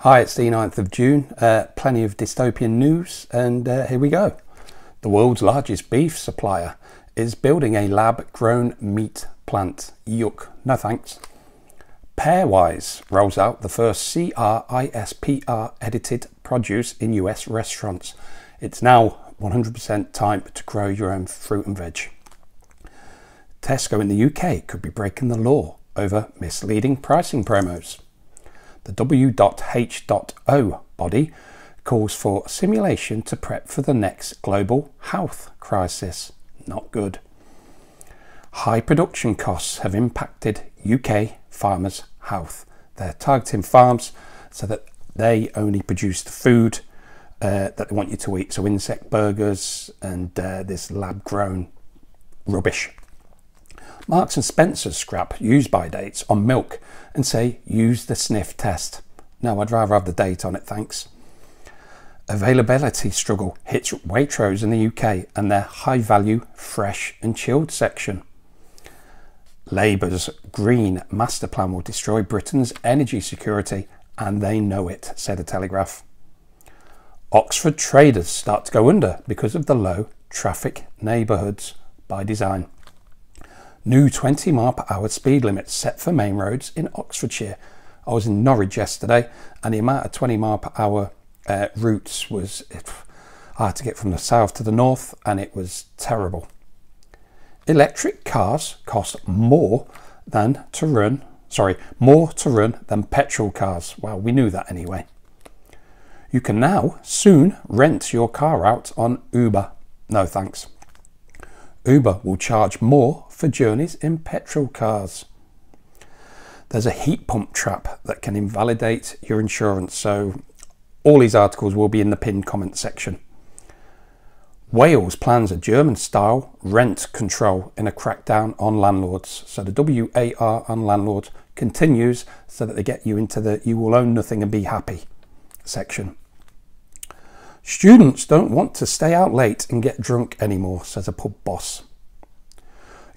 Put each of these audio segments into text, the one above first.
Hi, it's the 9th of June, plenty of dystopian news, and here we go. The world's largest beef supplier is building a lab-grown meat plant. Yuck, no thanks. Pairwise rolls out the first CRISPR edited produce in US restaurants. It's now 100% time to grow your own fruit and veg. Tesco in the UK could be breaking the law over misleading pricing promos. The W.H.O body calls for simulation to prep for the next global health crisis. Not good. High production costs have impacted UK farmers' health. They're targeting farms so that they only produce the food that they want you to eat. So insect burgers and this lab-grown rubbish. Marks and Spencer's scrap use-by dates on milk and say use the sniff test. No, I'd rather have the date on it, thanks. Availability struggle hits Waitrose in the UK and their high-value fresh and chilled section. Labour's Green Master Plan will destroy Britain's energy security, and they know it, said a Telegraph. Oxford traders start to go under because of the low traffic neighbourhoods by design. New 20 mph speed limit set for main roads in Oxfordshire. I was in Norwich yesterday and the amount of 20 mph routes was, I had to get from the south to the north and it was terrible. Electric cars cost more to run than petrol cars. Well, we knew that anyway. You can now soon rent your car out on Uber. No thanks. Uber will charge more for journeys in petrol cars. There's a heat pump trap that can invalidate your insurance, so all these articles will be in the pinned comment section. Wales plans a German-style rent control in a crackdown on landlords. So the WAR on landlords continues so that they get you into the you will own nothing and be happy section. Students don't want to stay out late and get drunk anymore, says a pub boss.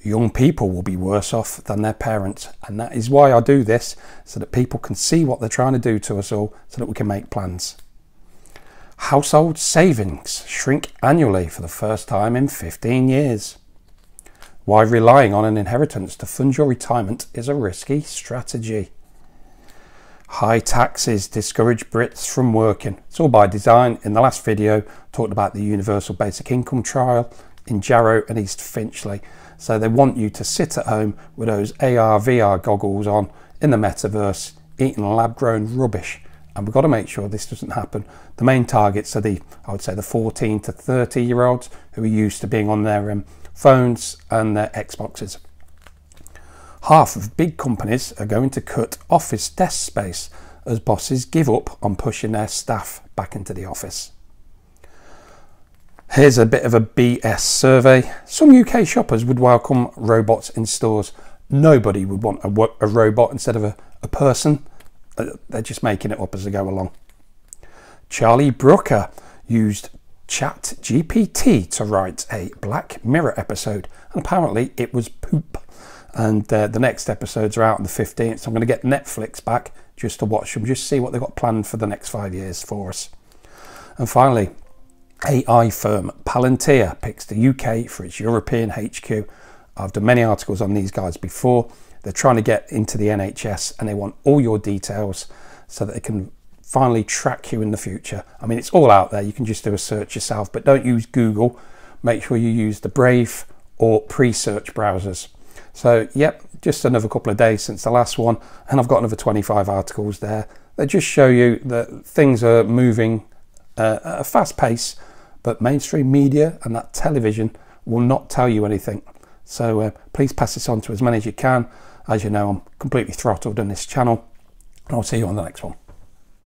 Young people will be worse off than their parents, and that is why I do this, so that people can see what they're trying to do to us all, so that we can make plans. Household savings shrink annually for the first time in 15 years. Why relying on an inheritance to fund your retirement is a risky strategy. High taxes discourage Brits from working. It's all by design. In the last video, talked about the universal basic income trial in Jarrow and East Finchley. So they want you to sit at home with those AR, VR goggles on in the metaverse, eating lab-grown rubbish. And we've got to make sure this doesn't happen. The main targets are I would say the 14 to 30-year-olds who are used to being on their phones and their Xboxes. Half of big companies are going to cut office desk space as bosses give up on pushing their staff back into the office. Here's a bit of a BS survey. Some UK shoppers would welcome robots in stores. Nobody would want a robot instead of a person. They're just making it up as they go along. Charlie Brooker used ChatGPT to write a Black Mirror episode, and apparently it was poop. And the next episodes are out on the 15th, so I'm going to get Netflix back just to watch them, just see what they've got planned for the next 5 years for us. And finally, AI firm Palantir picks the UK for its European HQ. I've done many articles on these guys before. They're trying to get into the NHS and they want all your details so that they can finally track you in the future. I mean, it's all out there. You can just do a search yourself, but don't use Google. Make sure you use the Brave or pre-search browsers. So, yep, just another couple of days since the last one, and I've got another 25 articles there. They just show you that things are moving at a fast pace, but mainstream media and that television will not tell you anything. So please pass this on to as many as you can. As you know, I'm completely throttled on this channel, and I'll see you on the next one.